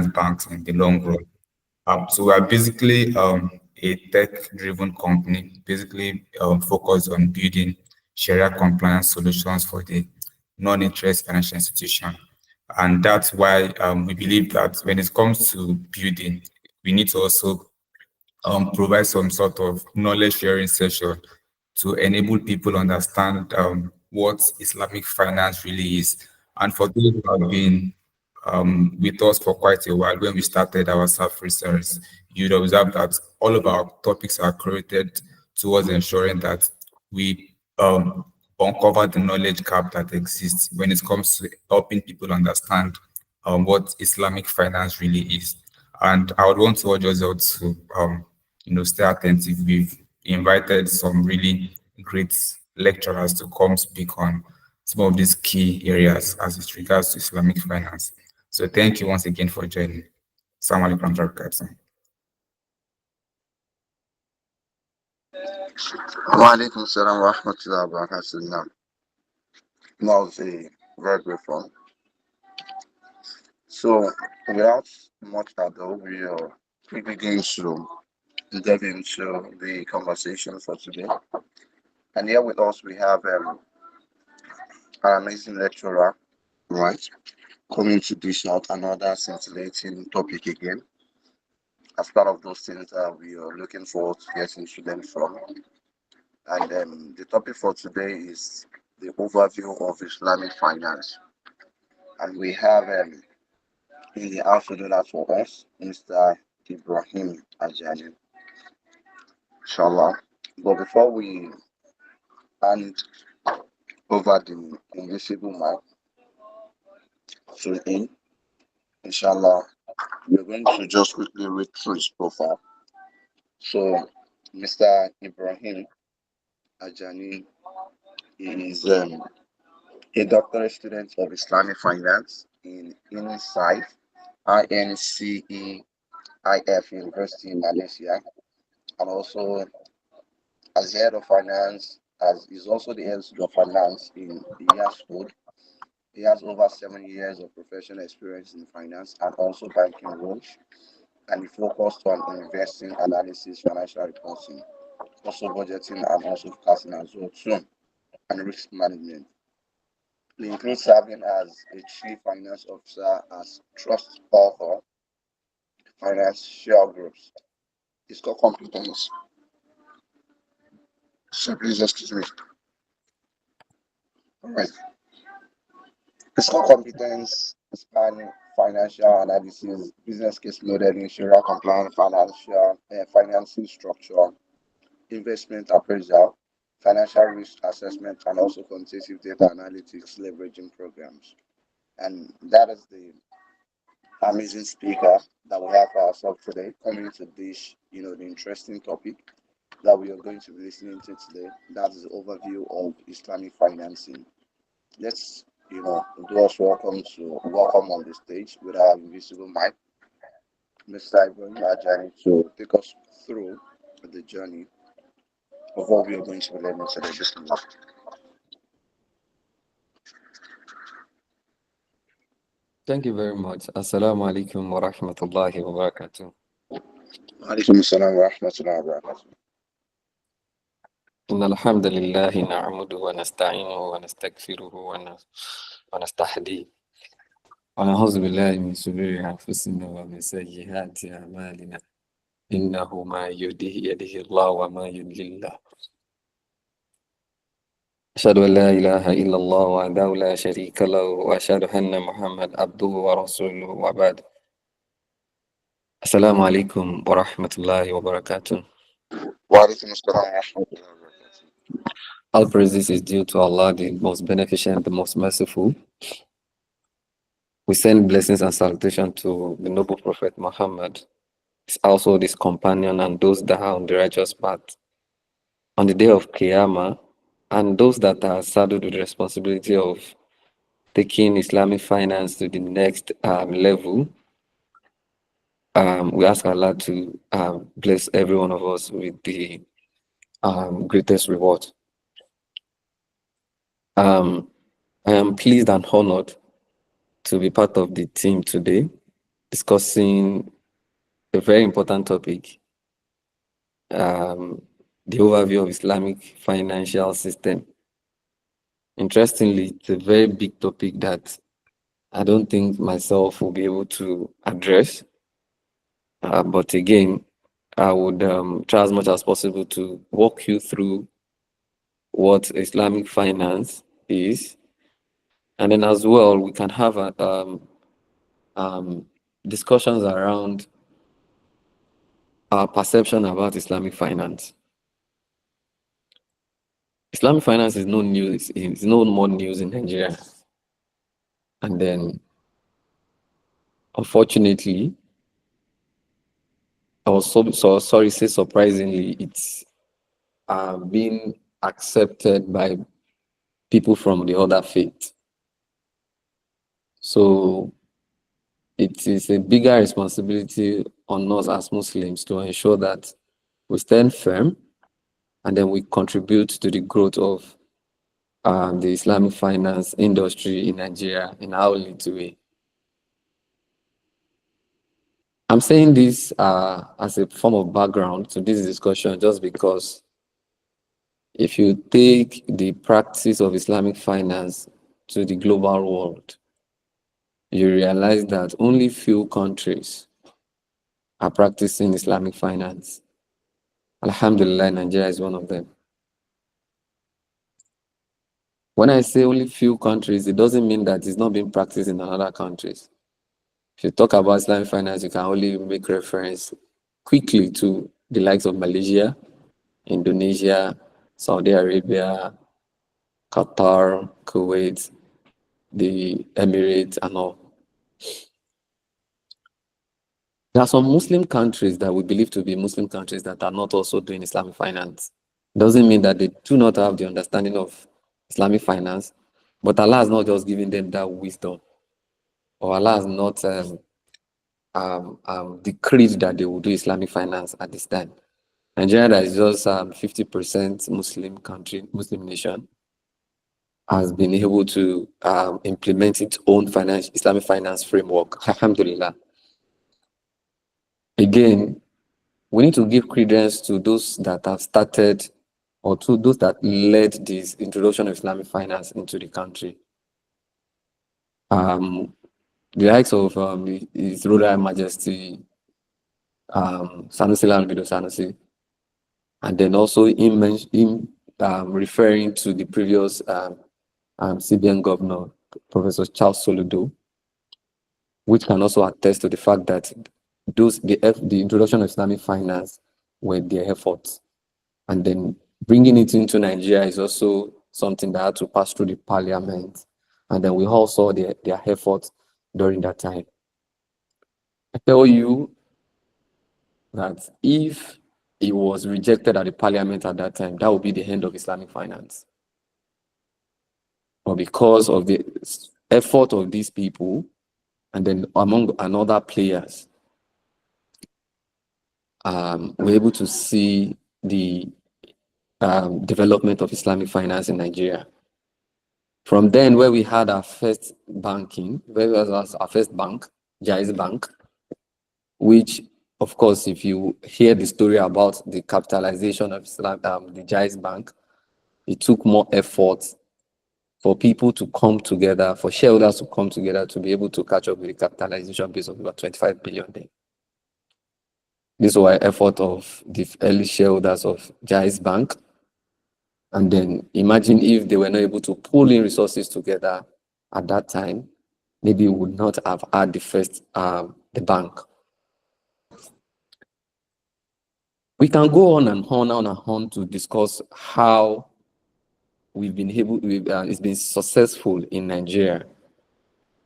microfinance banks in the long run. So we are basically a tech-driven company, basically focused on building Sharia compliance solutions for the non-interest financial institution. And that's why we believe that when it comes to building, we need to also provide some sort of knowledge sharing session to enable people understand what Islamic finance really is. And for those who have been with us for quite a while, when we started our Safir series, you'd observe that all of our topics are created towards ensuring that we uncover the knowledge gap that exists when it comes to helping people understand what Islamic finance really is. And I would want to urge us all to, stay attentive. We've invited some really great lecturers to come speak on some of these key areas as it regards to Islamic finance. So thank you once again for joining. Assalamu alaikum warahmatullahi. Wa alaikum salam wa rahmatullahi wa barakatuh. That was a very great one. So, without much ado, we are quickly going to delve into the conversation for today. And here with us, we have an amazing lecturer, right, coming to dish out another scintillating topic again, as part of those things that we are looking forward to getting students from. And the topic for today is the overview of Islamic finance. And we have in the house to do that for us, Mr. Ibrahim Ajani. Inshallah. But before we hand over the invisible mic to him, inshallah, we're going to just quickly read through his profile. So, Mr. Ibrahim Ajani is a doctorate student of Islamic finance in INCEIF University in Malaysia, and also as head of finance, as is also the head of finance in Yasfood. He has over 7 years of professional experience in finance and also banking roles, and he focused on investing analysis, financial reporting, also budgeting and also forecasting as well too, and risk management. He includes serving as a chief finance officer as trust author, financial groups. His core competence. So please excuse me. All right. His core competence span financial analysis, business case modeling, Sharia compliant financing structure, investment appraisal, financial risk assessment, and also quantitative data analytics leveraging programs. And that is the amazing speaker that we have for ourselves today, coming to dish, the interesting topic that we are going to be listening to today. That is the overview of Islamic financing. Let's, do us welcome on the stage with our invisible mic, Mr. Ibrahim Ajani, to take us through the journey of what we are going to be learning today. Thank you very much. Assalamu alaikum wa rahmatullahi wa barakatuh. Alaikum assalam wa rahmatullahi wa barakatuh. إن الحمد لله نعمده ونستعينه ونستغفره ونستهديه ونعوذ بالله من شرور أنفسنا ومن سيئات أعمالنا إنه ما يهده الله وما يضلل له أشهد أن لا إله إلا الله وحده لا شريك له وأشهد أن محمد عبده ورسوله وبعد السلام عليكم ورحمة الله وبركاته. وعليكم السلام ورحمة الله وبركاته. All praises is due to Allah, the most beneficent, the most merciful. We send blessings and salutation to the noble Prophet Muhammad, also his companion, and those that are on the righteous path on the day of Qiyamah, and those that are saddled with the responsibility of taking Islamic finance to the next level. We ask Allah to bless every one of us with the greatest reward. I am pleased and honored to be part of the team today. discussing a very important topic, the overview of Islamic financial system. Interestingly, it's a very big topic that I don't think myself will be able to address. But again, I would try as much as possible to walk you through what Islamic finance is. And then as well, we can have discussions around our perception about Islamic finance. Islamic finance is no news, it's no more news in Nigeria. And then, unfortunately, I was sorry, say surprisingly, it's being accepted by people from the other faith. So it is a bigger responsibility on us as Muslims to ensure that we stand firm and then we contribute to the growth of the Islamic finance industry in Nigeria in our little way. I'm saying this as a form of background to this discussion just because if you take the practice of Islamic finance to the global world, you realize that only few countries are practicing Islamic finance. Alhamdulillah, Nigeria is one of them. When I say only few countries, it doesn't mean that it's not being practiced in other countries. If you talk about Islamic finance, you can only make reference quickly to the likes of Malaysia, Indonesia, Saudi Arabia, Qatar, Kuwait, the Emirates, and all. There are some Muslim countries that we believe to be Muslim countries that are not also doing Islamic finance. Doesn't mean that they do not have the understanding of Islamic finance, but Allah has not just given them that wisdom, or Allah has not decreed that they will do Islamic finance at this time. Nigeria, that is just 50% Muslim country, Muslim nation, has been able to implement its own Islamic finance framework. Alhamdulillah. Again, we need to give credence to those that have started or to those that led this introduction of Islamic finance into the country. The likes of His Royal Majesty Sanusi Lamido Sanusi, and then also him referring to the previous CBN governor, Professor Charles Soludo, which can also attest to the fact that the introduction of Islamic finance were their efforts. And then bringing it into Nigeria is also something that had to pass through the parliament. And then we all saw their efforts during that time. I tell you that if it was rejected at the parliament at that time, that would be the end of Islamic finance. But because of the effort of these people, and then among other players, we're able to see the development of Islamic finance in Nigeria. From then, where we had our first banking, where was our first bank, Jaiz Bank, which, of course, if you hear the story about the capitalization of the Jaiz Bank, it took more effort for people to come together, for shareholders to come together to be able to catch up with the capitalization base of about 25 billion. This was an effort of the early shareholders of Jaiz Bank. And then imagine if they were not able to pull in resources together at that time, maybe we would not have had the first, the bank. We can go on and on to discuss how we've been able, it's been successful in Nigeria,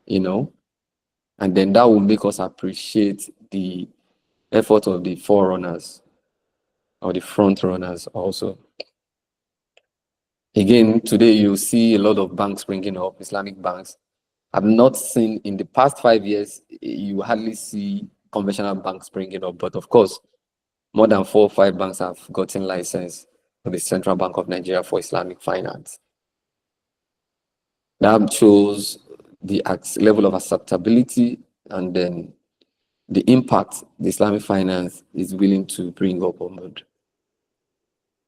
and then that will make us appreciate the effort of the forerunners or the front runners also. Again, today you see a lot of banks springing up, Islamic banks. I've not seen in the past 5 years, you hardly see conventional banks springing up, but of course, more than 4 or 5 banks have gotten license from the Central Bank of Nigeria for Islamic finance. That shows the level of acceptability and then the impact the Islamic finance is willing to bring up on board.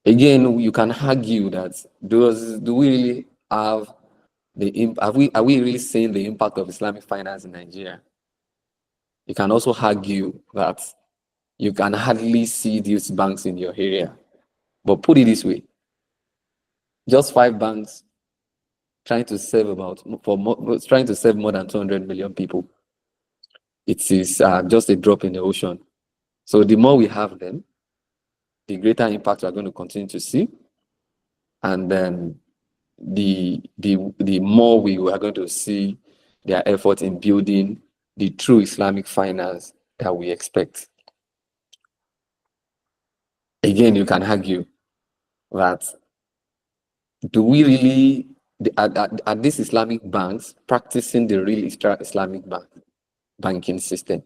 Again, you can argue that do we really have are we really seeing the impact of Islamic finance in Nigeria? You can also argue that you can hardly see these banks in your area. But put it this way, just 5 banks trying to serve more than 200 million people. It is just a drop in the ocean. So the more we have them, the greater impact we're going to continue to see. And then the more we are going to see their effort in building the true Islamic finance that we expect. Again, you can argue that do we really, are these Islamic banks practicing the real Islamic banking system?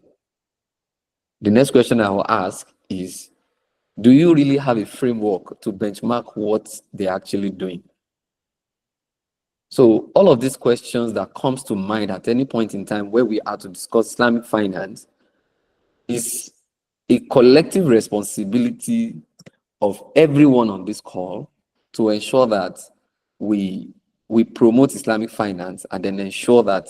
The next question I will ask is, do you really have a framework to benchmark what they're actually doing? So all of these questions that comes to mind at any point in time where we are to discuss Islamic finance is a collective responsibility of everyone on this call to ensure that we promote Islamic finance and then ensure that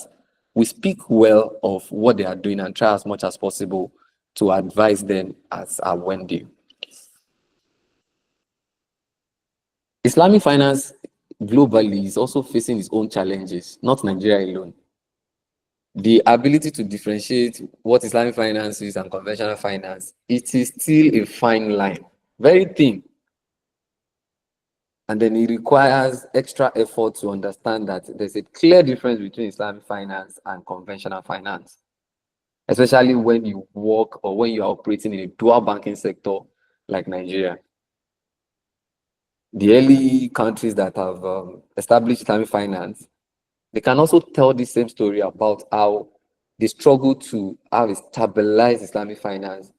we speak well of what they are doing and try as much as possible to advise them as when due. Islamic finance globally is also facing its own challenges, not Nigeria alone. The ability to differentiate what Islamic finance is and conventional finance, it is still a fine line, very thin. And then it requires extra effort to understand that there's a clear difference between Islamic finance and conventional finance, especially when you work or when you are operating in a dual banking sector like Nigeria. The early countries that have established Islamic finance, they can also tell the same story about how they struggle to have a stabilized Islamic finance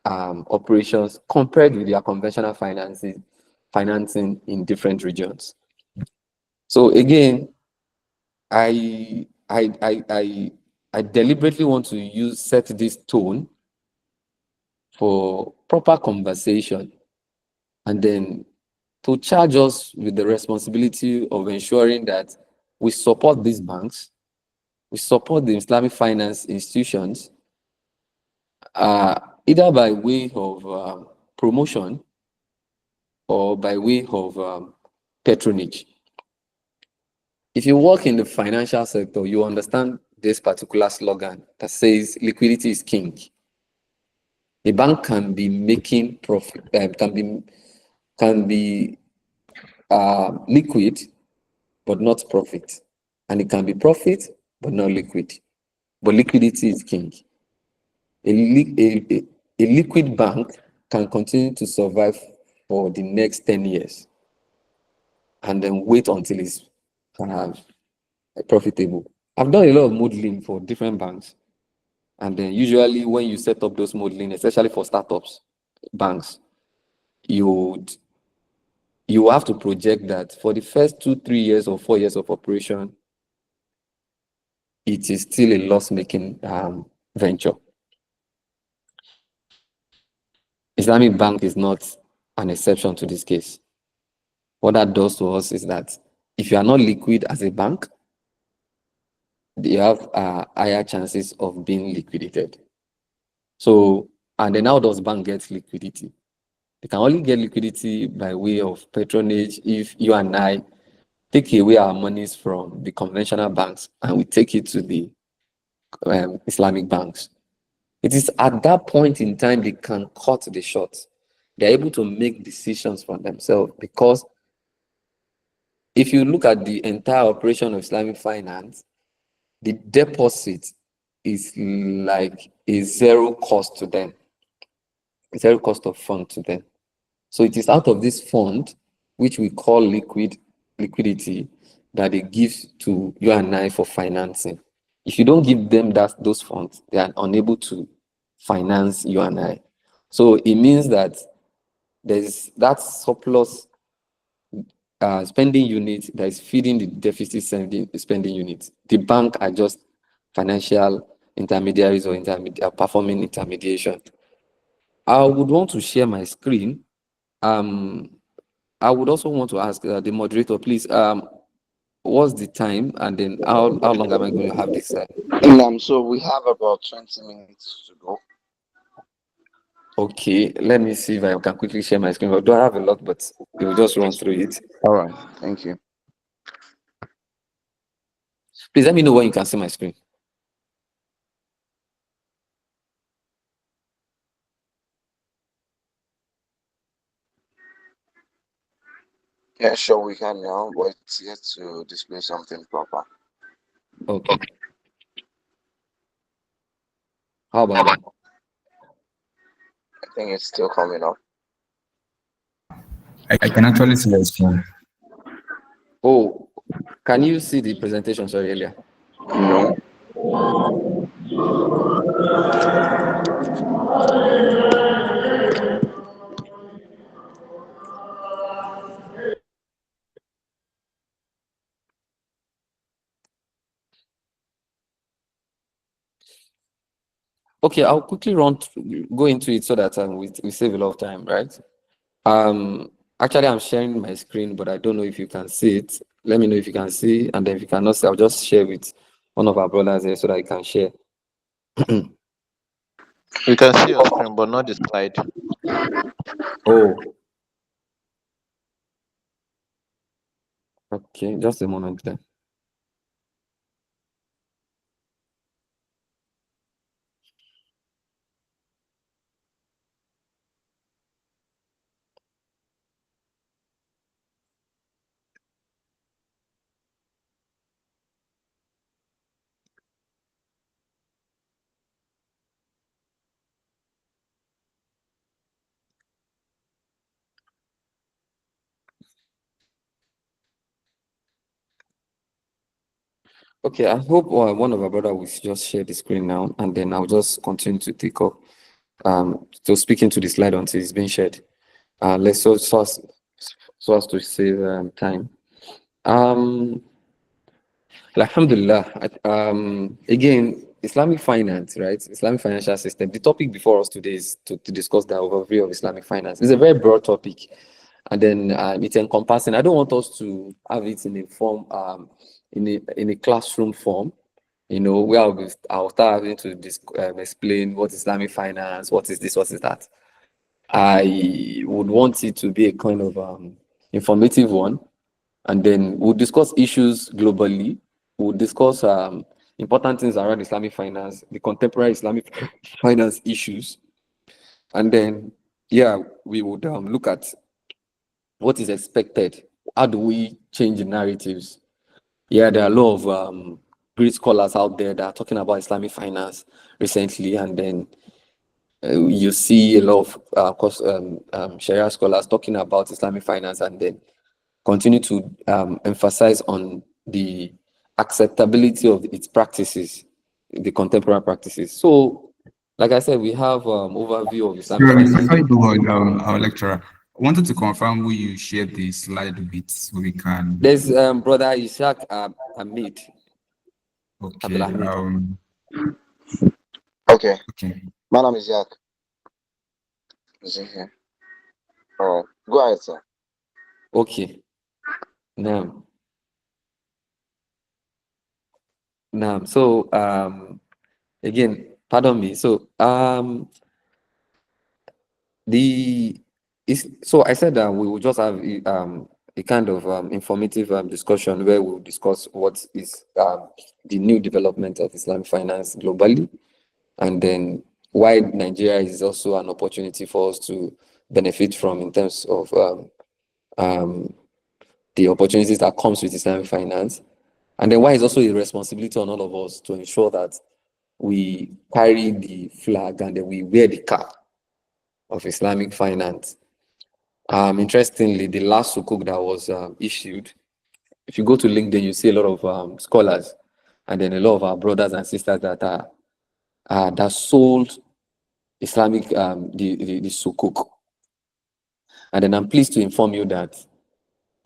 operations compared with their conventional financing in different regions. So again, I deliberately want to set this tone for proper conversation and then to charge us with the responsibility of ensuring that we support these banks, we support the Islamic finance institutions, either by way of promotion or by way of patronage. If you work in the financial sector, you understand this particular slogan that says liquidity is king. A bank can be making profit, can be liquid, but not profit. And it can be profit, but not liquid. But liquidity is king. A liquid bank can continue to survive for the next 10 years and then wait until it's profitable. I've done a lot of modeling for different banks. And then usually when you set up those modeling, especially for startups, banks, you have to project that for the first 2, 3 years or 4 years of operation, it is still a loss-making venture. Islamic Bank is not an exception to this case. What that does to us is that if you are not liquid as a bank, you have higher chances of being liquidated. So, and then how does bank get liquidity? They can only get liquidity by way of patronage if you and I take away our monies from the conventional banks and we take it to the Islamic banks. It is at that point in time they can cut the short. They're able to make decisions for themselves, because if you look at the entire operation of Islamic finance, the deposit is like a zero cost to them, zero cost of fund to them. So it is out of this fund, which we call liquidity, that they give to you and I for financing. If you don't give them those funds, they are unable to finance you and I. So it means that there's that surplus spending unit that is feeding the deficit spending unit. The bank are just financial intermediaries or performing intermediation. I would want to share my screen. I would also want to ask the moderator, please, what's the time, and then how long am I going to have this? So we have about 20 minutes to go. Okay, let me see if I can quickly share my screen. Do I have a lot, but we'll just run through it. All right. Thank you. Please let me know when you can see my screen. Yeah, sure, we can now, but it's yet to display something proper. Okay. How about now? I think it's still coming up. I can actually see your screen. Oh, can you see the presentation? Sorry, earlier. No. Okay, I'll quickly go into it so that we save a lot of time, right? Actually, I'm sharing my screen, but I don't know if you can see it. Let me know if you can see, and then if you cannot see, I'll just share with one of our brothers here so that I can share. We can see your screen, but not the slide. Oh, okay, just a moment there. Okay, I hope one of our brother will just share the screen now, and then I'll just continue to take up to speak into the slide until it's being shared. Let's so as to save time. Alhamdulillah. Again, Islamic finance, right? Islamic financial system. The topic before us today is to discuss the overview of Islamic finance. It's a very broad topic, and then it's encompassing. I don't want us to have it in a form, in a classroom form. Where I'll start having to explain what Islamic finance, what is this, what is that. I would want it to be a kind of informative one, and then we'll discuss issues globally. We'll discuss important things around Islamic finance, the contemporary Islamic finance issues, and then we would look at what is expected. How do we change the narratives? Yeah, there are a lot of great scholars out there that are talking about Islamic finance recently, and then you see a lot of Sharia scholars talking about Islamic finance, and then continue to emphasize on the acceptability of its practices, the contemporary practices. So, like I said, we have overview of Islamic finance. Before you go on, our lecturer, I wanted to confirm who you shared the slide with so we can. There's brother Ishaq Hamid. Okay. Okay. Okay. My name is Yak. Is he here? All right. Go ahead, sir. Okay. Now, so again, pardon me. So so I said that we will just have a kind of informative discussion where we'll discuss what is the new development of Islamic finance globally, and then why Nigeria is also an opportunity for us to benefit from in terms of the opportunities that comes with Islamic finance, and then why it's also a responsibility on all of us to ensure that we carry the flag and then we wear the cap of Islamic finance. Interestingly, the last sukuk that was issued, if you go to LinkedIn, you see a lot of scholars and then a lot of our brothers and sisters that are that sold Islamic the sukuk. And then I'm pleased to inform you that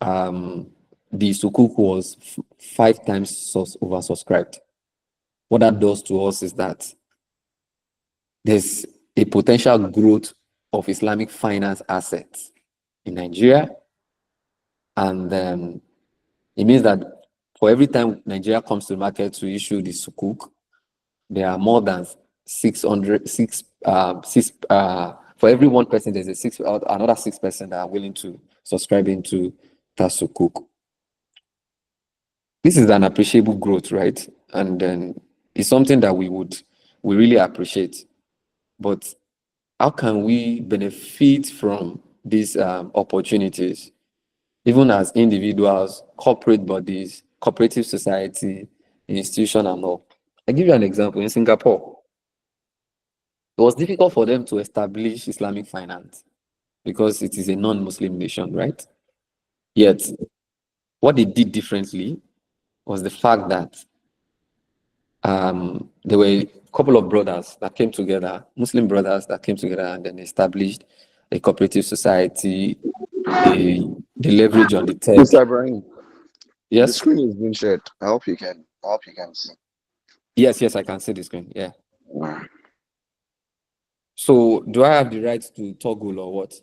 the sukuk was 5 times oversubscribed. what that does to us is that there's a potential growth of Islamic finance assets in Nigeria. And it means that for every time Nigeria comes to the market to issue the sukuk, there are more than 600, for every one person, there's another 6% that are willing to subscribe into that sukuk. This is an appreciable growth, right? And then it's something that we really appreciate. But how can we benefit from these opportunities, even as individuals, corporate bodies, cooperative society, institution, and all? I give you an example. In Singapore, it was difficult for them to establish Islamic finance because it is a non-Muslim nation, right? Yet, what they did differently was the fact that there were a couple of brothers that came together, Muslim brothers that came together and then established a cooperative society. They leverage on the tech. Mr. Ibrahim, the Yes, screen is being shared. I hope you can see. yes, I can see the screen. Yeah. So, do I have the right to toggle or what?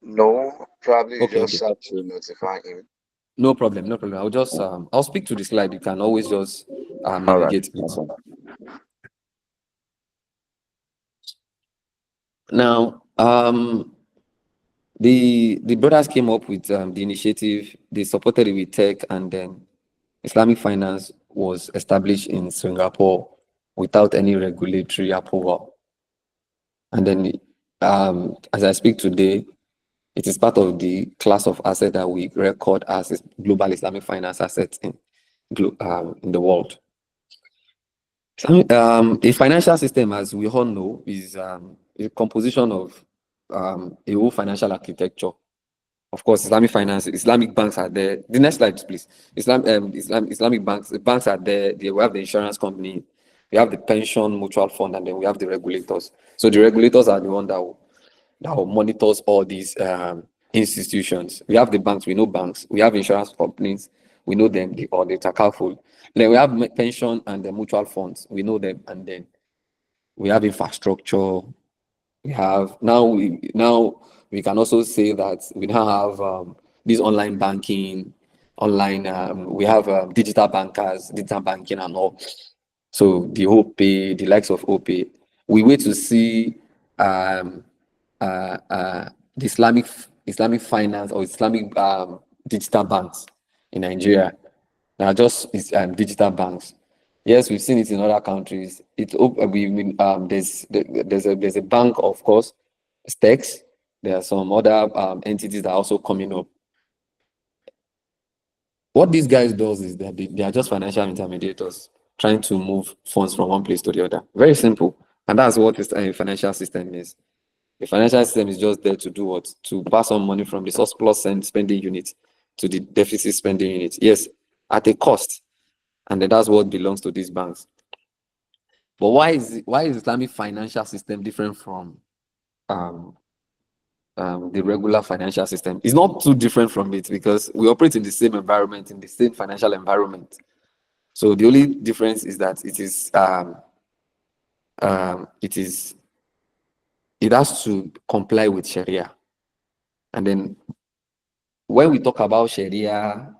No, probably you Okay, just okay. have to notify him. No problem, no problem. I'll just I'll speak to the slide. You can always just All right. navigate it. Now, the brothers came up with the initiative. They supported it with tech, and then Islamic finance was established in Singapore without any regulatory approval. And then, as I speak today, it is part of the class of asset that we record as global Islamic finance assets in the world. A financial system, as we all know, is a composition of a whole financial architecture. Of course, Islamic finance, Islamic banks are there. The next slide, please. Islamic banks, the banks are there. We have the insurance company, we have the pension mutual fund, and then we have the regulators. So the regulators are the one that will monitors all these institutions. We have the banks, we know banks. We have insurance companies, we know them, they are careful. Then we have pension and the mutual funds, we know them, and then we have infrastructure. We have now we can also say that we now have this online banking, we have digital bankers, digital banking and all. So the OPay, the likes of OPay, we wait to see the Islamic finance or Islamic digital banks in Nigeria. Now just digital banks. Yes, we've seen it in other countries. There's a bank, of course, Stex. There are some other entities that are also coming up. What these guys does is that they are just financial intermediators trying to move funds from one place to the other. Very simple. And that's what this financial system is. The financial system is just there to do what? To pass on money from the surplus spending unit to the deficit spending unit. Yes, at a cost. And then that's what belongs to these banks. But why is Islamic financial system different from the regular financial system? It's not too different from it because we operate in the same environment, in the same financial environment. So the only difference is that it has to comply with Sharia. And then when we talk about Sharia,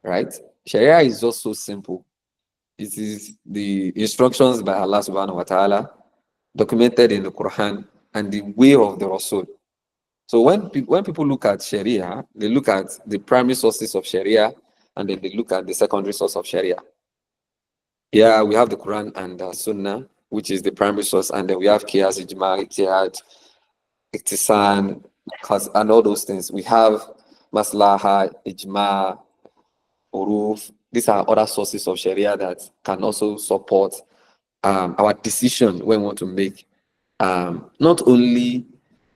right? Sharia is just so simple. It is the instructions by Allah subhanahu wa ta'ala documented in the Quran and the way of the Rasul. So when people look at Sharia, they look at the primary sources of Sharia and then they look at the secondary source of Sharia. Yeah, we have the Quran and Sunnah, which is the primary source, and then we have Qiyas, Ijma, Ijtihad, Iktisan, and all those things. We have Maslaha, Ijma, Uruf. These are other sources of Sharia that can also support our decision when we want to make not only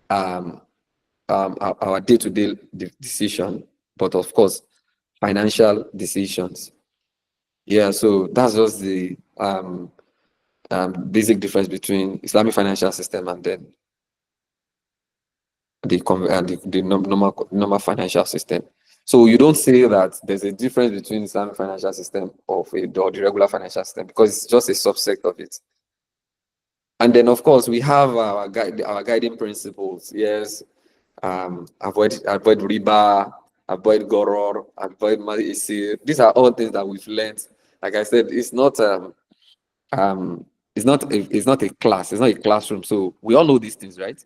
our day-to-day decision, but of course, financial decisions. Yeah, so that's just the basic difference between Islamic financial system and then the normal financial system. So you don't say that there's a difference between Islamic financial system of or the regular financial system, because it's just a subset of it. And then, of course, we have our guiding principles. Yes, avoid riba, avoid goror, avoid maisi. These are all things that we've learned. Like I said, um it's not a class, it's not a classroom. So we all know these things, right?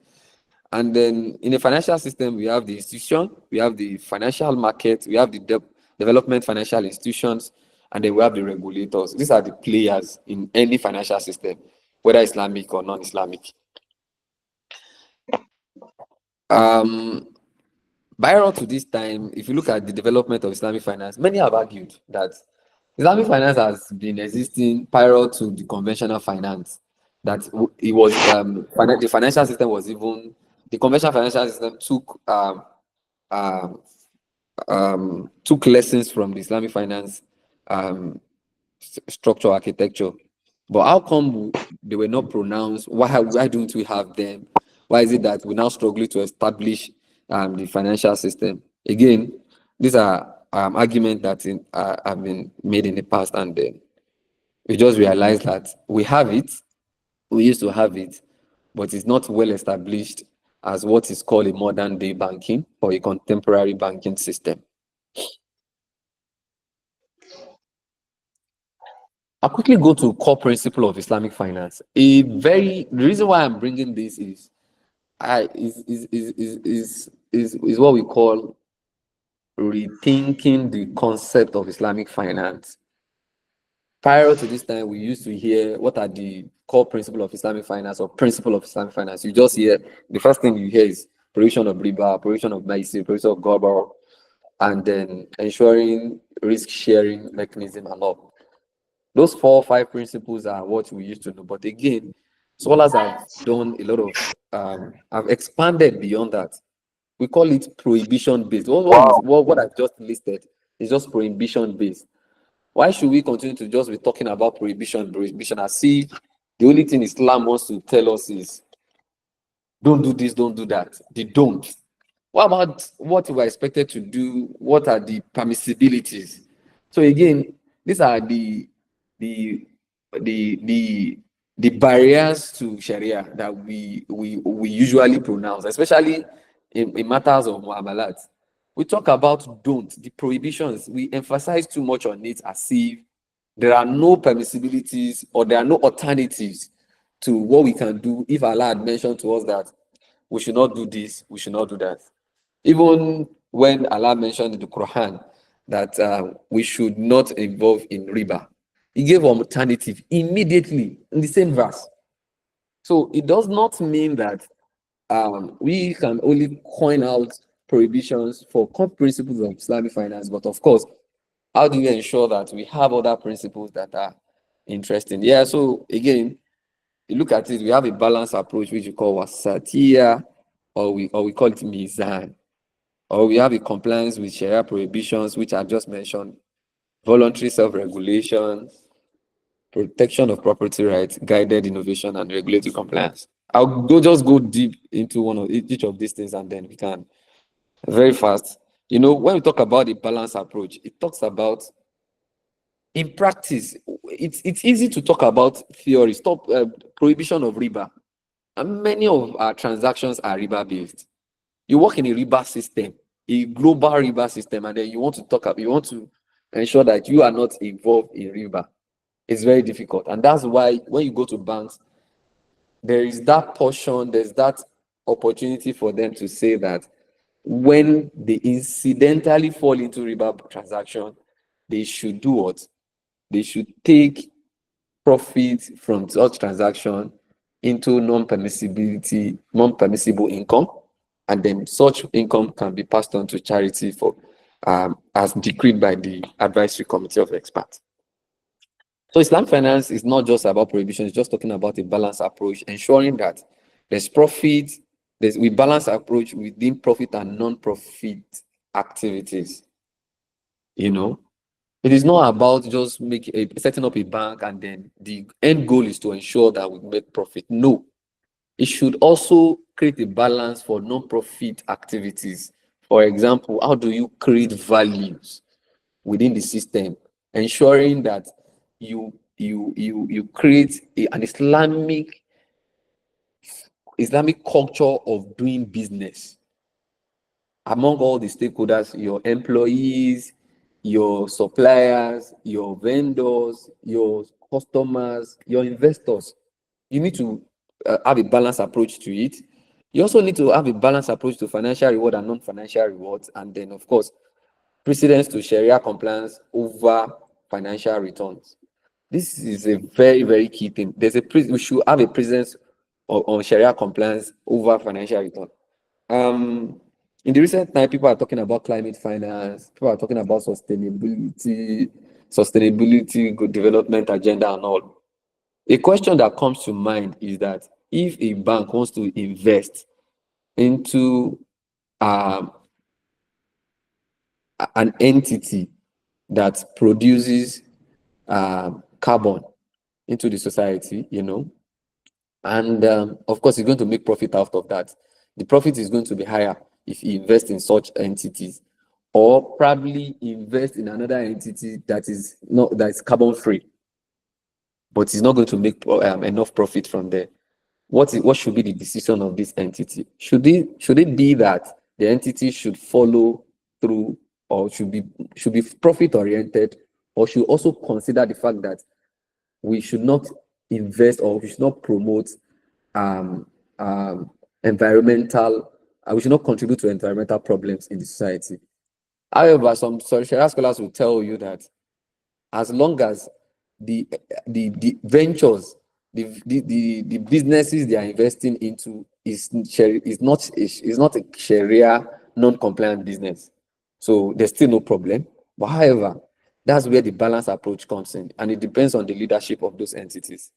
And then in the financial system, we have the institution, we have the financial market, we have the development financial institutions, and then we have the regulators. These are the players in any financial system, whether Islamic or non-Islamic. Um, Prior to this time, if you look at the development of Islamic finance, many have argued that Islamic finance has been existing prior to the conventional finance. That it was the financial system was even the conventional financial system um, took lessons from the Islamic finance um, structure architecture. But how come they were not pronounced? Why don't we have them? Why is it that we now struggle to establish the financial system? Again, these are arguments that have been made in the past, and we just realized that we have it, we used to have it, but it's not well established as what is called a modern day banking or a contemporary banking system. I'll quickly go to core principle of Islamic finance. The reason why I'm bringing this is what we call rethinking the concept of Islamic finance. Prior to this time, we used to hear what are the core principle of Islamic finance or principle of Islamic finance. You just hear the first thing you hear is provision of riba, provision of maisi, provision of gobor, and then ensuring risk sharing mechanism and all. Those 4 or 5 principles are what we used to know. But again, scholars have done a lot of have expanded beyond that. We call it prohibition based. What I've just listed is just prohibition based. Why should we continue to just be talking about prohibition as if the only thing Islam wants to tell us is don't do this, don't do that. They don't. What about what we're expected to do? What are the permissibilities? So again, these are the the the barriers to Sharia that we usually pronounce, especially in matters of muamalat. We talk about don't, the prohibitions. We emphasize too much on it as if there are no permissibilities or there are no alternatives to what we can do if Allah had mentioned to us that we should not do this, we should not do that. Even when Allah mentioned in the Quran that we should not involve in riba, He gave alternative immediately in the same verse. So it does not mean that we can only coin out prohibitions for core principles of Islamic finance, but of course, how do we ensure that we have other principles that are interesting? Yeah, so again, you look at it, we have a balanced approach, which we call wasatiyah, or we call it mizan, or we have a compliance with Sharia prohibitions, which I just mentioned, voluntary self-regulation, protection of property rights, guided innovation, and regulatory compliance. I'll go deep into one of each of these things, and then we can very fast. When we talk about the balanced approach, it talks about in practice. It's easy to talk about theory. Stop prohibition of riba, and many of our transactions are riba based. You work in a riba system, a global riba system, and then you want to ensure that you are not involved in riba. It's very difficult, and that's why when you go to banks, there is that portion, there's that opportunity for them to say that when they incidentally fall into riba transaction, they should do what? They should take profit from such transaction into non-permissible income, and then such income can be passed on to charity for as decreed by the advisory committee of experts. So Islam finance is not just about prohibition, it's just talking about a balanced approach, ensuring that there's profit, we balance approach within profit and non-profit activities. It is not about just setting up a bank and then the end goal is to ensure that we make profit. No, it should also create a balance for non-profit activities For example, how do you create values within the system, ensuring that you create an Islamic culture of doing business among all the stakeholders, your employees, your suppliers, your vendors, your customers, your investors. You need to have a balanced approach to it. You also need to have a balanced approach to financial reward and non-financial rewards, and then, of course, precedence to Sharia compliance over financial returns. This is a very, very key thing. We should have a presence on Sharia compliance over financial return. In the recent time, people are talking about climate finance, people are talking about sustainability, good development agenda, and all. A question that comes to mind is that if a bank wants to invest into um, an entity that produces carbon into the society, and of course, he's going to make profit out of that. The profit is going to be higher if he invests in such entities, or probably invest in another entity that is carbon free, but he's not going to make enough profit from there. What should be the decision of this entity? Should it be that the entity should follow through, or should be profit oriented, or should also consider the fact that we should not invest, or we should not promote um, environmental, we should not contribute to environmental problems in the society. However, some Sharia scholars will tell you that as long as the ventures, the businesses they are investing into is not a Sharia non-compliant business, so there's still no problem. But however, that's where the balanced approach comes in, and it depends on the leadership of those entities.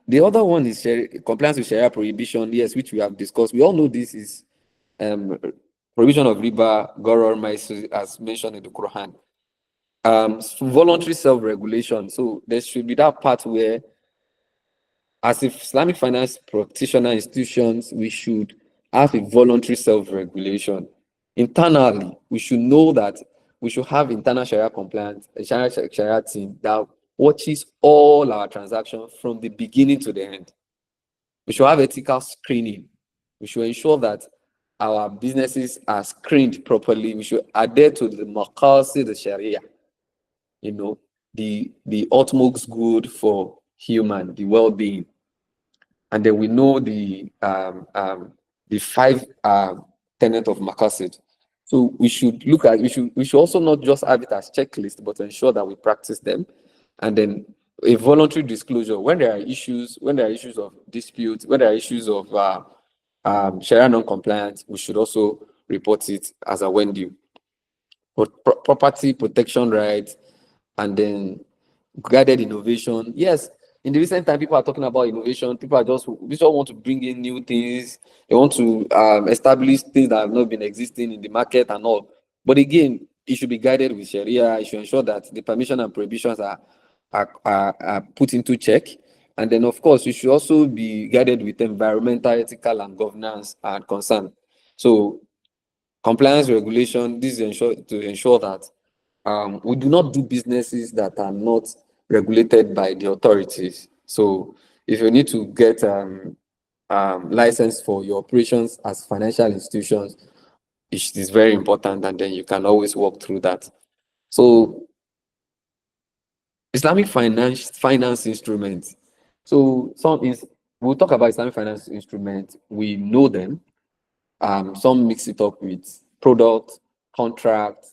The other one is compliance with Sharia prohibition, yes, which we have discussed. We all know this is prohibition of riba, gharar, maisir, as mentioned in the Quran. Voluntary self-regulation. So there should be that part where, as Islamic finance practitioner institutions, we should have a voluntary self-regulation. Internally, we should know that we should have internal Sharia compliance, a Sharia team that watches all our transactions from the beginning to the end. We should have ethical screening. We should ensure that our businesses are screened properly. We should adhere to the maqasid the Sharia, the utmost good for human, the well-being. And then we know the five tenets of maqasid. So we should also not just have it as checklist, but ensure that we practice them. And then a voluntary disclosure when there are issues of dispute, when there are issues of Sharia non-compliance, we should also report it as a when due. But property protection rights, and then guided innovation. Yes, in the recent time, people are talking about innovation. People want to bring in new things. They want to establish things that have not been existing in the market and all. But again, it should be guided with Sharia. It should ensure that the permission and prohibitions are put into check. And then, of course, it should also be guided with environmental, ethical, and governance and concern. So, compliance regulation, this is to ensure that we do not do businesses that are not regulated by the authorities. So if you need to get license for your operations as financial institutions, it is very important, and then you can always walk through that. So Islamic finance instruments. So we'll talk about Islamic finance instruments. We know them. Some mix it up with product, contract,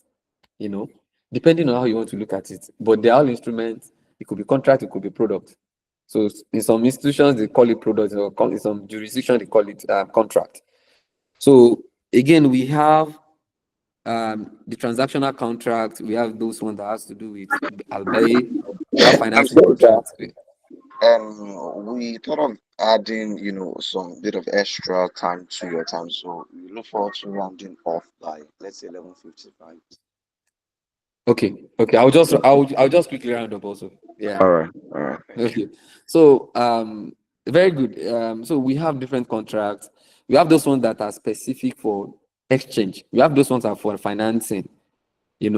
depending on how you want to look at it. But they're all instruments. It could be contract, it could be product. So in some institutions, they call it product, or in some jurisdictions, they call it contract. So again, we have the transactional contract. We have those ones that has to do with albay. We have I'm financing sorry, sir. contracts. We thought of adding, some bit of extra time to your time, so we look forward to rounding off by, let's say, 11:55. Okay. I'll just quickly round up also. Yeah. All right. Thank you. Okay. So very good. So we have different contracts. We have those ones that are specific for exchange. We have those ones that are for financing, and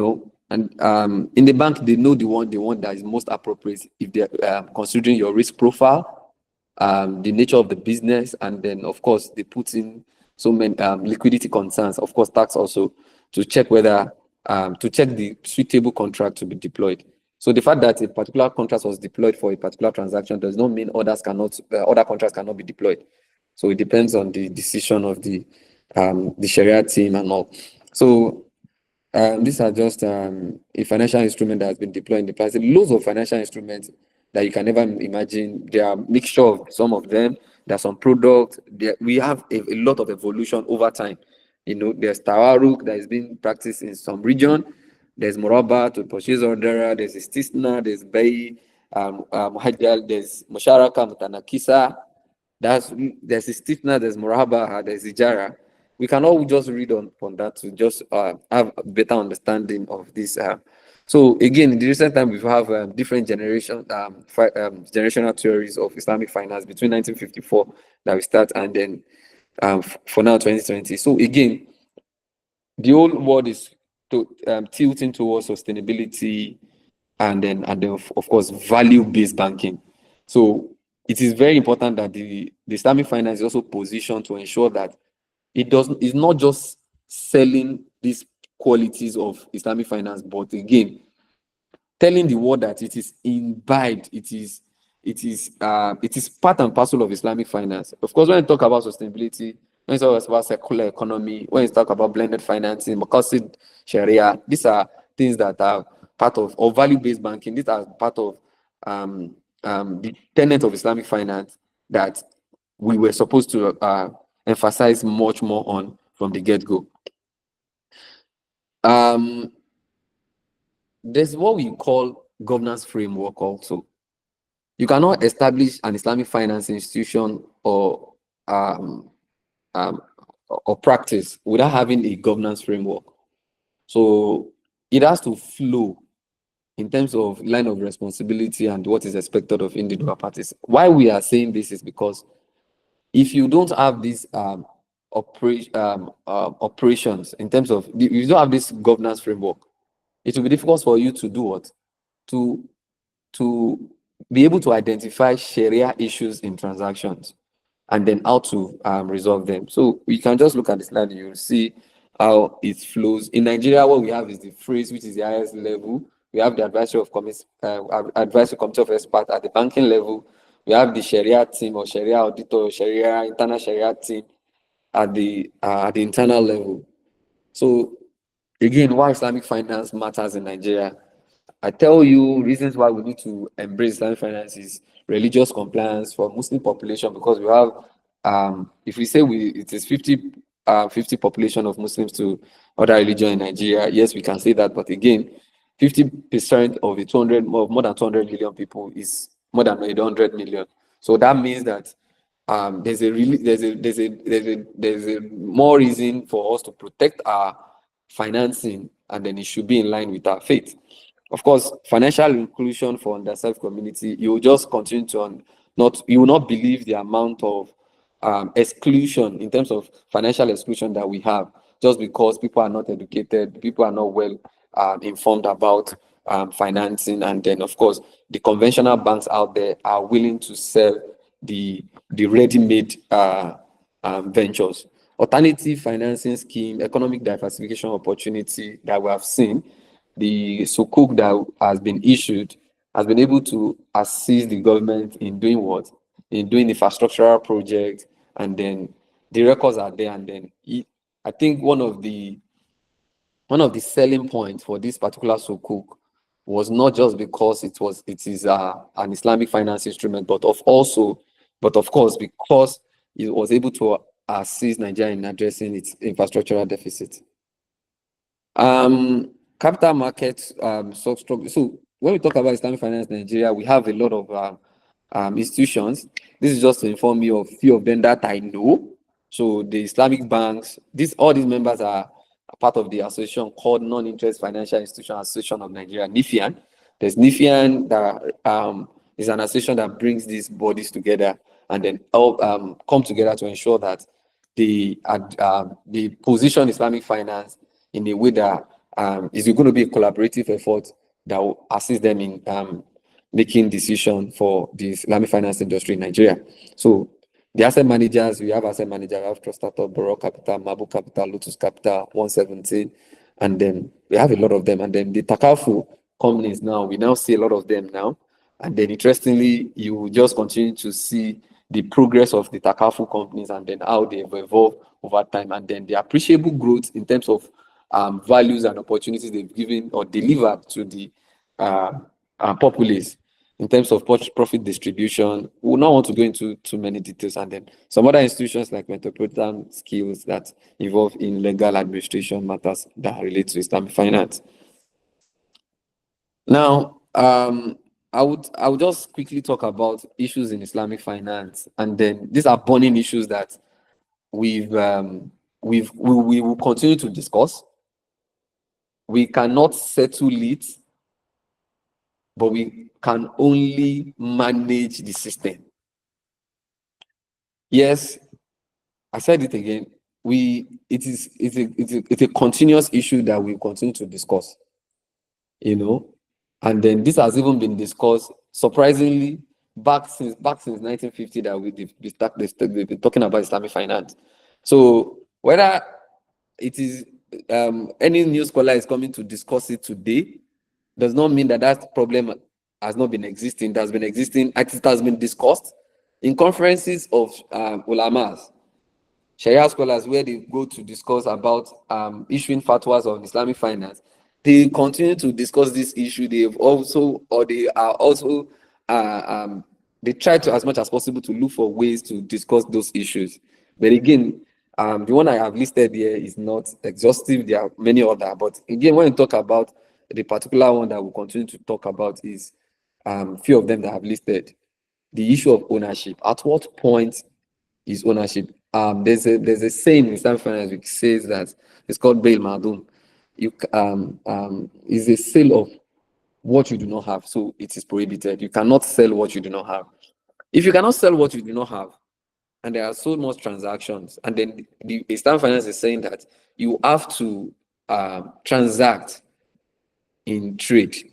in the bank, they know the one that is most appropriate if they're considering your risk profile, the nature of the business, and then of course they put in so many liquidity concerns, of course tax also, to check whether to check the suitable contract to be deployed. So the fact that a particular contract was deployed for a particular transaction does not mean other contracts cannot be deployed. So it depends on the decision of the Sharia team and all. So these are just a financial instrument that has been deployed in the past. Loads of financial instruments that you can never imagine. There are a mixture of some of them. There are some products. We have a lot of evolution over time. There's Tawaruk that is being practiced in some region. There's Moraba to purchase order. There's Istisna. There's Bay, Hajjal. There's Musharaka, Mutanakisa. There's Istisna. There's Moraba. There's Ijara. We can all just read on that to just have a better understanding of this. So again, in the recent time, we have different generational theories of Islamic finance between 1954 that we start, and then for now 2020. So again, the whole world is tilting towards sustainability and then of course value-based banking. So it is very important that the Islamic finance is also positioned to ensure that it's not just selling these qualities of Islamic finance, but again, telling the world that it is imbibed, it is part and parcel of Islamic finance. Of course, when you talk about sustainability, when you talk about circular economy, when you talk about blended financing, Maqasid, Sharia, these are things that are part of, or value-based banking. These are part of the tenet of Islamic finance that we were supposed to emphasize much more on from the get-go. There's what we call governance framework also. You cannot establish an Islamic finance institution or practice without having a governance framework. So it has to flow in terms of line of responsibility and what is expected of individual parties. Why we are saying this is because if you don't have these operations in terms of, you don't have this governance framework, it will be difficult for you to do what? To be able to identify Sharia issues in transactions and then how to resolve them. So we can just look at the slide, you'll see how it flows. In Nigeria, what we have is the phrase, which is the highest level. We have the advisory committee of experts at the banking level. We have the Sharia team or Sharia auditor, Sharia internal Sharia team at the internal level. So again, why Islamic finance matters in Nigeria. I tell you reasons why we need to embrace Islamic finance is religious compliance for Muslim population, because we have, if we say it is 50 population of Muslims to other religion in Nigeria, yes, we can say that, but again, 50% of the more than 200 million people is more than 800 million. So that means that there's a more reason for us to protect our financing, and then it should be in line with our faith. Of course, financial inclusion for underserved community, you will just continue to you will not believe the amount of exclusion in terms of financial exclusion that we have, just because people are not educated, people are not well informed about financing, and then of course the conventional banks out there are willing to sell the ready-made ventures. Alternative financing scheme, economic diversification opportunity that we have seen, the sukuk that has been issued has been able to assist the government in doing what? In doing infrastructural projects, and then the records are there, and then I think one of the selling points for this particular sukuk was not just because it is an Islamic finance instrument, but of course because it was able to assist Nigeria in addressing its infrastructural deficit. Capital markets struggle. So when we talk about Islamic finance in Nigeria, we have a lot of institutions. This is just to inform you of a few of them that I know. So the Islamic banks, all these members are part of the association called Non-Interest Financial Institution Association of Nigeria, NIFIAN. There's NIFIAN that is an association that brings these bodies together and then come together to ensure that the position Islamic finance in a way that is going to be a collaborative effort that will assist them in making decisions for the Islamic finance industry in Nigeria. So the asset managers, we have asset manager, we have Trust Startup, Borough Capital, Mabu Capital, Lotus Capital, 117, and then we have a lot of them. And then the Takafu companies now, we now see a lot of them now. And then interestingly, you will just continue to see the progress of the Takafu companies and then how they've evolved over time, and then the appreciable growth in terms of values and opportunities they've given or delivered to the populace in terms of profit distribution. We will not want to go into too many details, and then some other institutions like metropolitan skills that involve in legal administration matters that relate to Islamic finance. Now, I would just quickly talk about issues in Islamic finance, and then these are burning issues that we will continue to discuss. We cannot settle it, but we can only manage the system. Yes, I said it again. It's a continuous issue that we continue to discuss. And then this has even been discussed surprisingly back since 1950 that they've been talking about Islamic finance. So whether it is any new scholar is coming to discuss it today does not mean that problem has not been existing. It has been existing. It has been discussed in conferences of ulamas, Sharia scholars, where they go to discuss about issuing fatwas on Islamic finance. They continue to discuss this issue. They try to, as much as possible, to look for ways to discuss those issues. But again, the one I have listed here is not exhaustive. There are many other, but again, when you talk about the particular one that we'll continue to talk about is few of them that I have listed. The issue of ownership. At what point is ownership? There's a saying in Islamic finance which says that it's called bail madum. Is a sale of what you do not have, so it is prohibited. You cannot sell what you do not have. If you cannot sell what you do not have, and there are so much transactions, and then the Islamic finance is saying that you have to transact in trade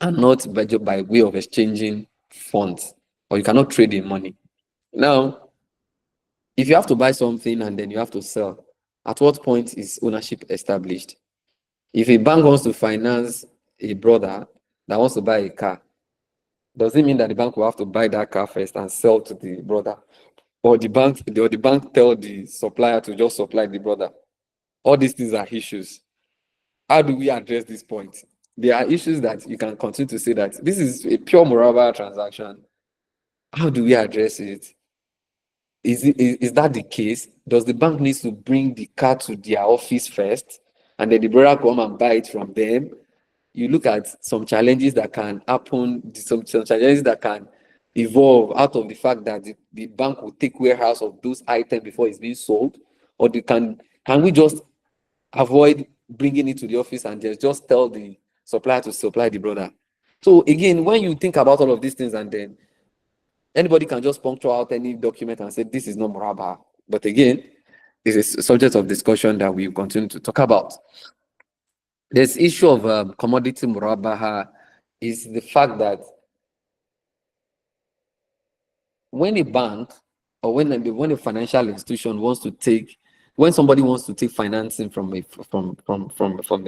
and not by way of exchanging funds, or you cannot trade in money. Now, if you have to buy something and then you have to sell, at what point is ownership established? If a bank wants to finance a brother that wants to buy a car, does it mean that the bank will have to buy that car first and sell to the brother? Or the bank tell the supplier to just supply the brother? All these things are issues. How do we address this point? There are issues that you can continue to say that this is a pure muraba transaction. How do we address it? Is that the case? Does the bank need to bring the car to their office first, and then the brother come and buy it from them? You look at some challenges that can happen, some challenges that can evolve out of the fact that the bank will take warehouse of those items before it's being sold, or can we just avoid bringing it to the office and just tell the supplier to supply the brother? So again, when you think about all of these things, and then anybody can just puncture out any document and say this is not muraba. But again, it's a subject of discussion that we continue to talk about. This issue of commodity murabaha is the fact that when a bank or when a financial institution when somebody wants to take financing from a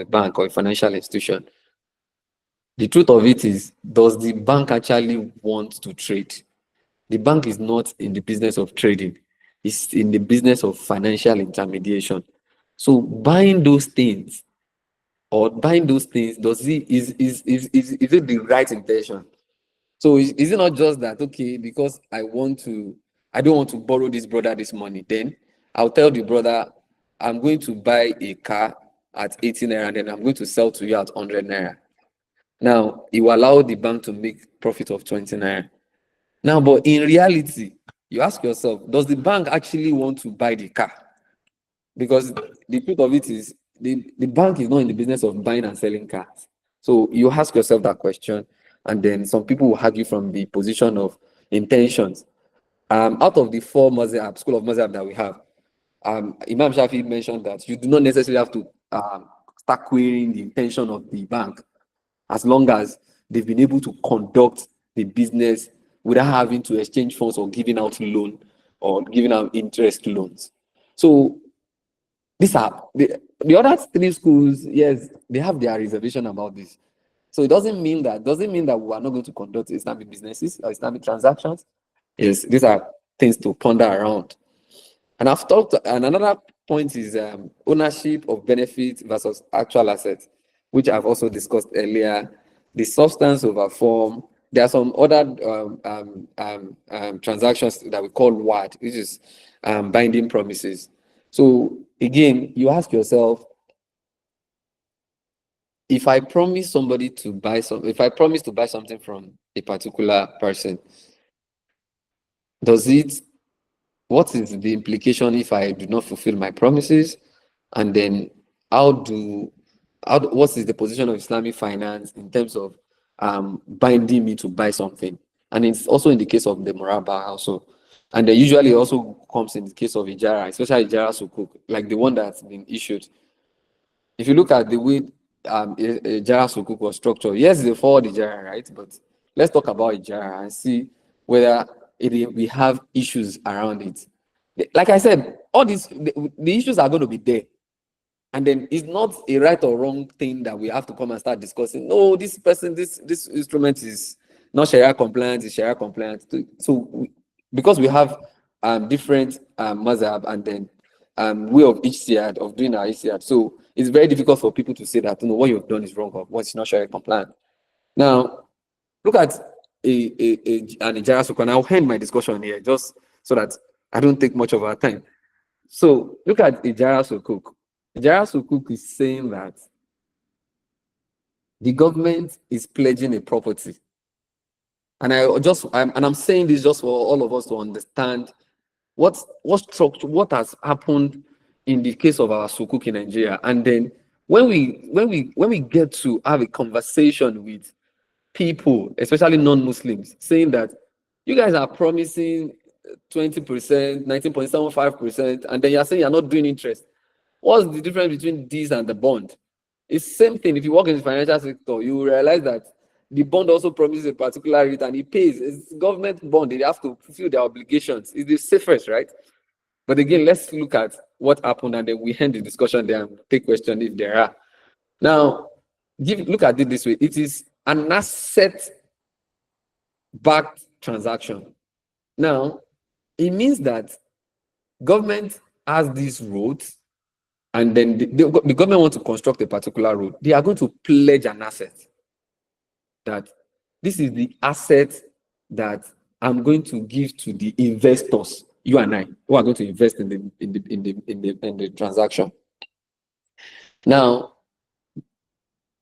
bank or a financial institution, the truth of it is, does the bank actually want to trade? The bank is not in the business of trading. It's in the business of financial intermediation. So buying those things, is it the right intention? So is it not just that, okay, because I don't want to borrow this brother this money, then I'll tell the brother, I'm going to buy a car at 18 naira, and then I'm going to sell to you at 100 naira. Now, it will allow the bank to make profit of 20 naira. Now, but in reality, you ask yourself, does the bank actually want to buy the car? Because the truth of it is, the bank is not in the business of buying and selling cars. So you ask yourself that question, and then some people will argue from the position of intentions. Out of the four school of mazhab that we have, Imam Shafi mentioned that you do not necessarily have to start querying the intention of the bank as long as they've been able to conduct the business without having to exchange funds or giving out loan or giving out interest loans. So these are the other three schools, yes, they have their reservation about this. So it doesn't mean that we are not going to conduct Islamic businesses or Islamic transactions. Yes, these are things to ponder around. And I've talked, and another point is ownership of benefits versus actual assets, which I've also discussed earlier. The substance over form. There are some other transactions that we call WAD, which is binding promises. So again, you ask yourself, if I promise to buy something from a particular person, what is the implication if I do not fulfill my promises? And then what is the position of Islamic finance in terms of binding me to buy something? And it's also in the case of the Muraba also. And then usually it also comes in the case of Ijara, especially Ijara Sukuk, like the one that's been issued. If you look at the way Ijara Sukuk was structured, yes, they follow the Ijara, right? But let's talk about Ijara and see whether we have issues around it. Like I said, all the issues are going to be there. And then it's not a right or wrong thing that we have to come and start discussing. No, this instrument is not Sharia compliant, it's Sharia compliant. So because we have different mazhab and then way of ijtihad, of doing our ijtihad, so it's very difficult for people to say that what you've done is wrong or what's not Sharia compliant. Now, look at an Ijara Sukuk, and I'll end my discussion here just so that I don't take much of our time. So look at Ijara Sukuk. Ijara Sukuk is saying that the government is pledging a property. And I'm saying this just for all of us to understand what structure, what has happened in the case of our Sukuk in Nigeria. And then when we get to have a conversation with people, especially non-Muslims, saying that you guys are promising 20%, 19.75%, and then you're saying you're not doing interest. What's the difference between this and the bond? It's the same thing. If you work in the financial sector, you will realize that the bond also promises a particular rate and it pays. It's government bond. They have to fulfill their obligations. It's the safest, right? But again, let's look at what happened and then we end the discussion there and take questions if there are. Now, look at it this way. It is an asset-backed transaction. Now, it means that government has these roads and then the government wants to construct a particular road. They are going to pledge an asset that this is the asset that I'm going to give to the investors, you and I, who are going to invest in the transaction. Now,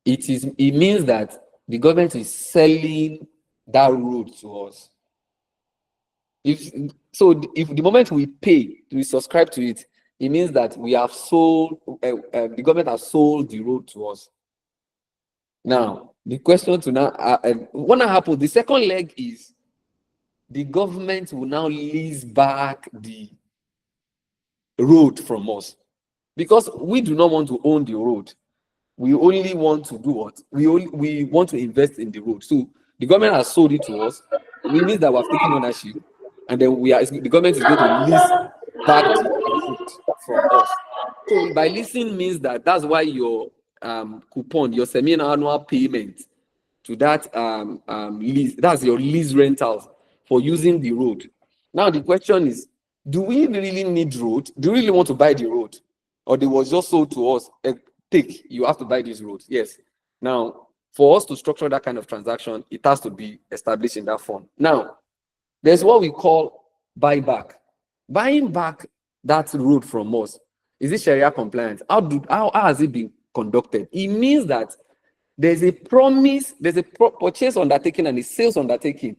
it means that the government is selling that road to us. If the moment we pay, we subscribe to it, it means that we have sold, the government has sold the road to us. Now, the question to now, what now happens, the second leg is the government will now lease back the road from us. Because we do not want to own the road. We only want to do what? We want to invest in the road. So the government has sold it to us. It means that we have taken ownership. And then the government is going to lease back the road from us. So by leasing means that's why your coupon, your semi-annual payment to that lease, that's your lease rentals for using the road. Now the question is, do we really need road? Do we really want to buy the road? Or they was just sold to us, take, you have to buy this road. Yes. Now, for us to structure that kind of transaction, it has to be established in that form. Now, there's what we call buyback. Buying back that road from us, is it Sharia compliant? How has it been conducted? It means that there's a promise, there's a purchase undertaking and a sales undertaking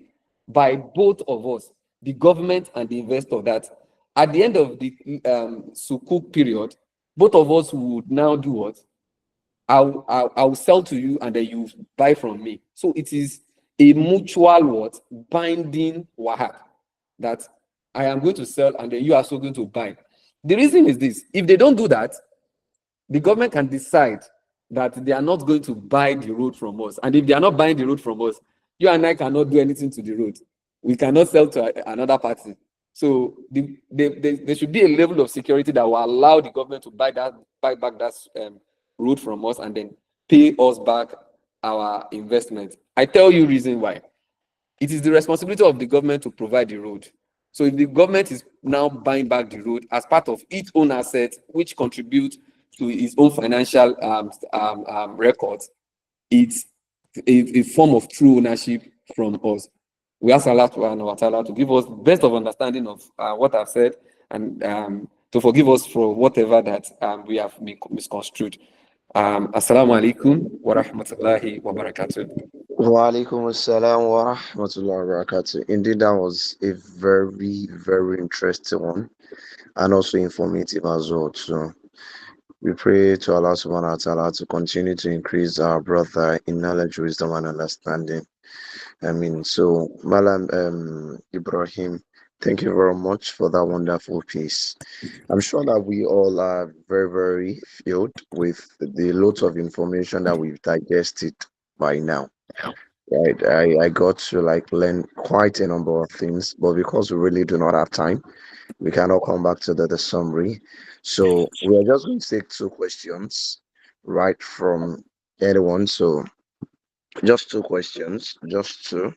by both of us, the government and the investor, that at the end of the Sukuk period, both of us would now do what? I'll sell to you and then you buy from me. So it is a mutual what? Binding wahab, that I am going to sell and then you are also going to buy. The reason is this: if they don't do that, the government can decide that they are not going to buy the road from us. And if they are not buying the road from us, you and I cannot do anything to the road. We cannot sell to another party. So there should be a level of security that will allow the government to buy back that road from us and then pay us back our investment. I tell you reason why. It is the responsibility of the government to provide the road. So if the government is now buying back the road as part of its own asset, which contributes to its own financial records, it's a form of true ownership from us. We ask Allah to give us best of understanding of what I've said and to forgive us for whatever that we have misconstrued. Assalamu alaikum wa rahmatullahi wa barakatuh. Wa alaikum assalam wa rahmatullahi wa barakatuh. Indeed, that was a very, very interesting one and also informative as well. So we pray to Allah subhanahu wa ta'ala to continue to increase our brother in knowledge, wisdom, and understanding. So Malam Ibrahim, thank you very much for that wonderful piece. I'm sure that we all are very, very filled with the loads of information that we've digested by now. Right, I got to learn quite a number of things, but because we really do not have time, we cannot come back to the summary. So we are just going to take two questions right from anyone. So just two questions, just two.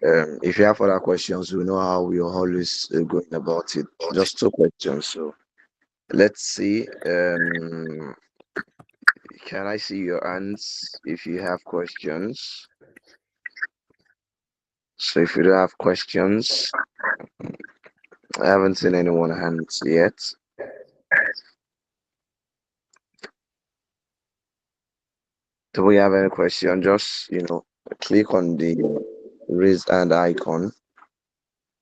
If you have other questions, we know how we are always going about it. Just two questions. So let's see. Can I see your hands if you have questions? So if you don't have questions, I haven't seen anyone hands yet. Do we have any question? Just click on the raise hand icon.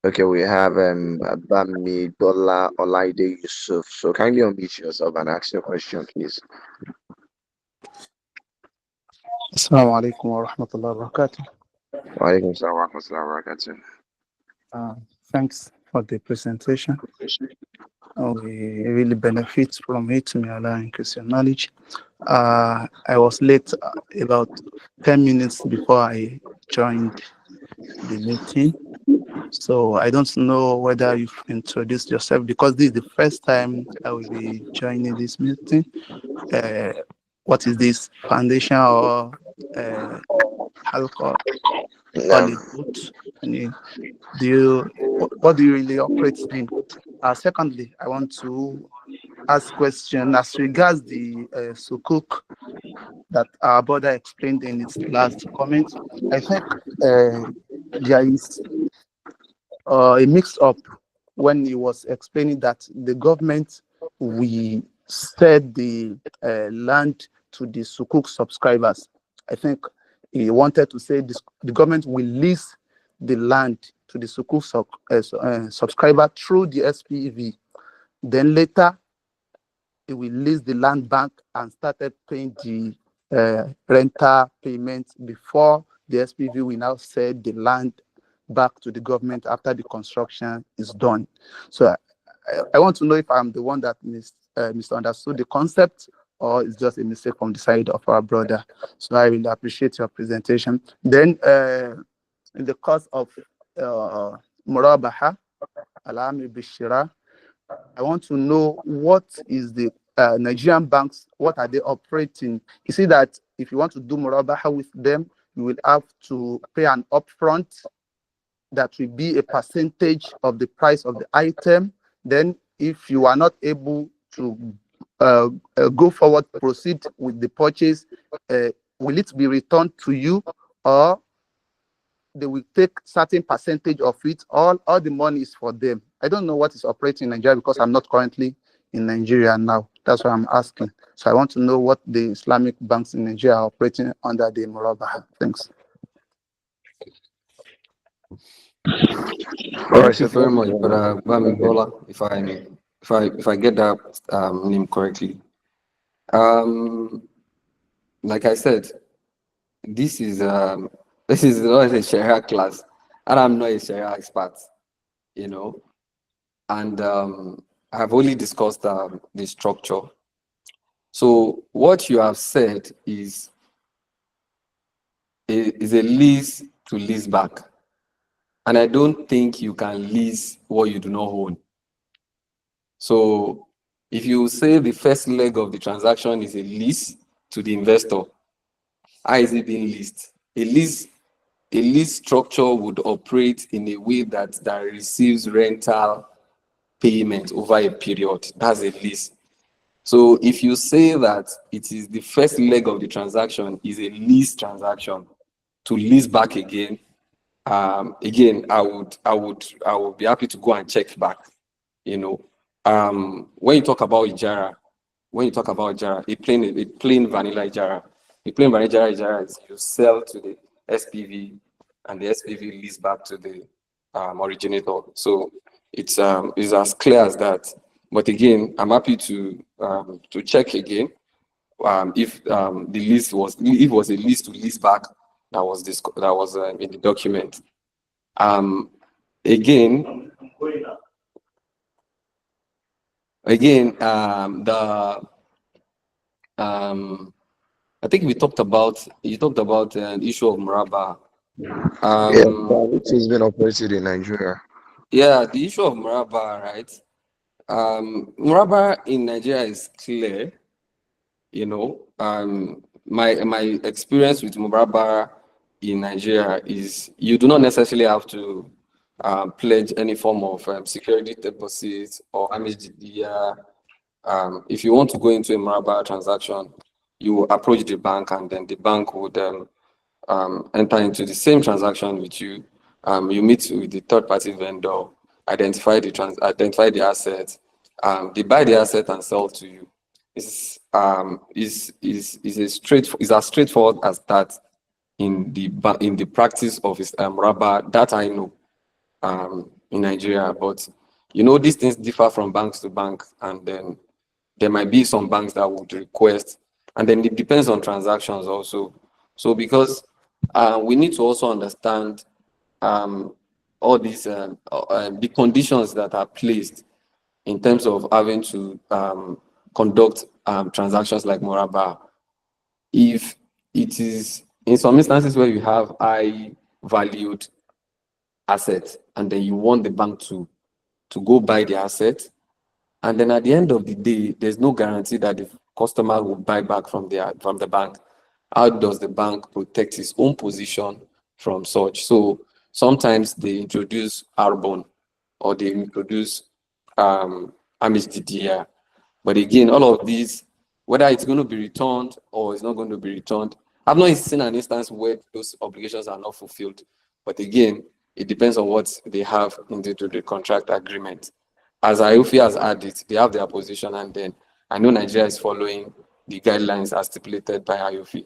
Okay, we have Bami Dola Olaide Yusuf. So kindly unmute yourself and ask your question, please. Assalamu alaikum wa rahmatullahi wa barakatuh. Wa alaikum assalam wa rahmatullahi wa barakatuh. Thanks for the presentation. We really benefit from it. May Allah increase your knowledge. I was late about 10 minutes before I joined the meeting. So I don't know whether you've introduced yourself because this is the first time I will be joining this meeting. What is this foundation or Halcore? What do you really operate in? Secondly, I want to ask question as regards the sukuk that our brother explained in its last comment. I think there is a mix-up when he was explaining that the government will sell the land to the sukuk subscribers. I think he wanted to say the government will lease the land to the sukuk subscriber through the SPV. Then later, it will lease the land bank and started paying the rental payment before the SPV will now sell the land back to the government after the construction is done. So I want to know if I'm the one that misunderstood the concept or it's just a mistake from the side of our brother. So I really appreciate your presentation. Then in the course of Murabaha, Alami Bishira, I want to know what is the Nigerian banks, what are they operating? You see that if you want to do Murabaha with them, you will have to pay an upfront that will be a percentage of the price of the item. Then if you are not able to go forward, proceed with the purchase, will it be returned to you or they will take certain percentage of it? All the money is for them. I don't know what is operating in Nigeria because I'm not currently in Nigeria now. That's why I'm asking. So I want to know what the Islamic banks in Nigeria are operating under the Murabaha. Thanks. Thank you very much, Brother Bami Bola, if I get that name correctly. Like I said, this is not a Sharia class, and I'm not a Sharia expert, and I've only discussed the structure. So what you have said is a lease to lease back. And I don't think you can lease what you do not own. So if you say the first leg of the transaction is a lease to the investor, how is it being leased? A lease structure would operate in a way that receives rental payment over a period. That's a lease. So if you say that it is the first leg of the transaction is a lease transaction to lease back again, again, I would be happy to go and check back. You know, when you talk about Ijara, a plain vanilla Ijara, is you sell to the SPV, and the SPV lease back to the originator. So it's as clear as that. But again, I'm happy to check again if the lease was if it was a lease to lease back that was in the document. Again, the I think you talked about an issue of Muraba. Yeah, which has been operated in Nigeria. Yeah, the issue of Muraba, right? Muraba in Nigeria is clear. You know, my experience with Muraba in Nigeria is you do not necessarily have to pledge any form of security deposit or MHDDR. If you want to go into a Muraba transaction, you approach the bank, and then the bank would enter into the same transaction with you. You meet with the third-party vendor, identify the asset. They buy the asset and sell to you. Is as straightforward as that in the practice of Muraba that I know in Nigeria. But you know, these things differ from banks to bank, and then there might be some banks that would request, and then it depends on transactions also. So because we need to also understand all these the conditions that are placed in terms of having to conduct transactions like Muraba. If it is in some instances where you have high valued assets, and then you want the bank to go buy the asset, and then at the end of the day, there's no guarantee that the customer will buy back from the bank. How does the bank protect its own position from such? So sometimes they introduce Arbon, or they introduce MHDDR. But again, all of these, whether it's going to be returned or it's not going to be returned, I've not seen an instance where those obligations are not fulfilled. But again, it depends on what they have into the contract agreement. As IOFI has added, they have their position, and then I know Nigeria is following the guidelines as stipulated by IOFI.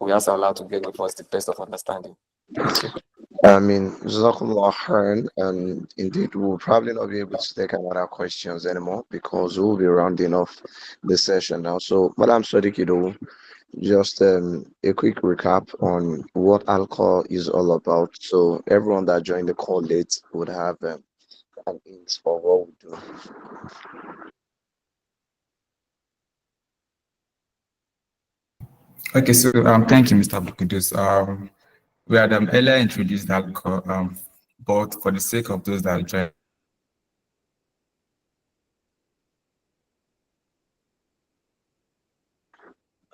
We are also allowed to get with us the best of understanding. Thank you. I mean, Jazakallah khairan, and indeed, we'll probably not be able to take another questions anymore because we'll be rounding off the session now. So, Madam Sadiq, just a quick recap on what Halcore is all about. So, everyone that joined the call late would have an hint for what we do. Okay, so thank you, Mr. Bukudus. We had earlier introduced Halcore, but for the sake of those that joined.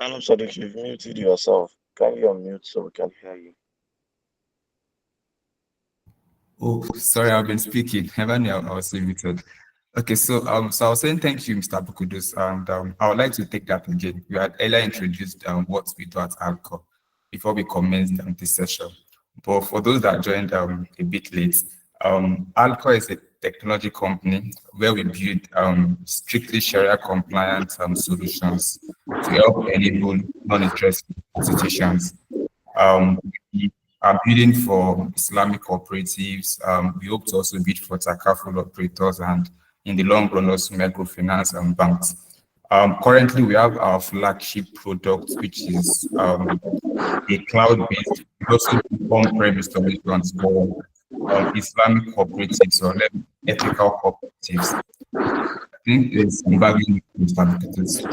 Madam Sadiq, you've muted yourself. Can you unmute so we can hear you? Oh, sorry, I've been speaking. Never knew I was muted. Okay, so so I was saying thank you, Mr. Bukudus, and I would like to take that again. We had earlier introduced what we do at Halcore before we commenced this session. But for those that joined a bit late, Halcore is a technology company where we build strictly Sharia compliant solutions to help enable non-interest institutions. We are building for Islamic cooperatives. We hope to also build for takaful operators and in the long run also microfinance and banks. Currently, we have our flagship product, which is a cloud-based, we also do on-premise solutions for Islamic cooperatives or ethical cooperatives. think it's embargoing fabricators.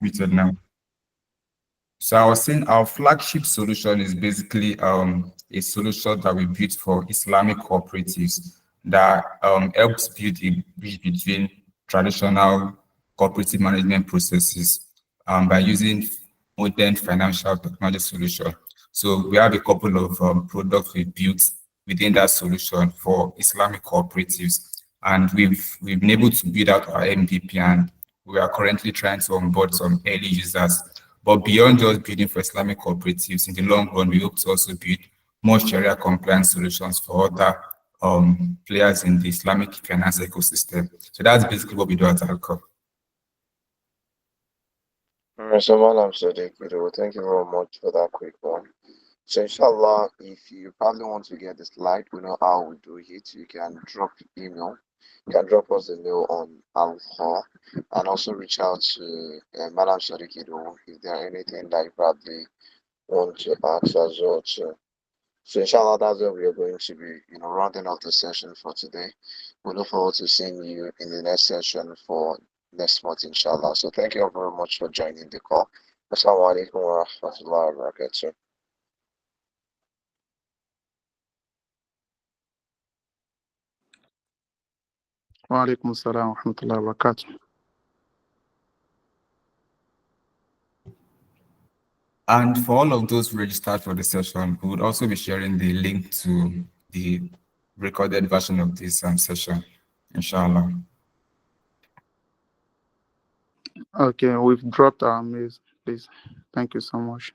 Muted now. So I was saying our flagship solution is basically a solution that we built for Islamic cooperatives that helps build a bridge between traditional cooperative management processes by using modern financial technology solution. So we have a couple of products we built within that solution for Islamic cooperatives, and we've been able to build out our MVP, and we are currently trying to onboard some early users. But beyond just building for Islamic cooperatives, in the long run, we hope to also build more Sharia compliant solutions for other players in the Islamic finance ecosystem. So that's basically what we do at Halcore. So, Madam Sadiq, thank you very much for that quick one. So, inshallah, if you probably want to get the slide, we know how we do it. You can drop email. You can drop us a mail on Alpha and also reach out to Madam Sadiq if there are anything that you probably want to ask as well. So, inshallah, that's where we are going to be, rounding off the session for today. We look forward to seeing you in the next session for next month, inshallah. So, thank you all very much for joining the call. Assalamu alaikum wa rahmatullahi wa barakatuh. Wa alaikum assalam wa rahmatullahi wa barakatuh. And for all of those registered for the session, we would also be sharing the link to the recorded version of this session, inshallah. Okay, we've dropped our mails, please. Thank you so much.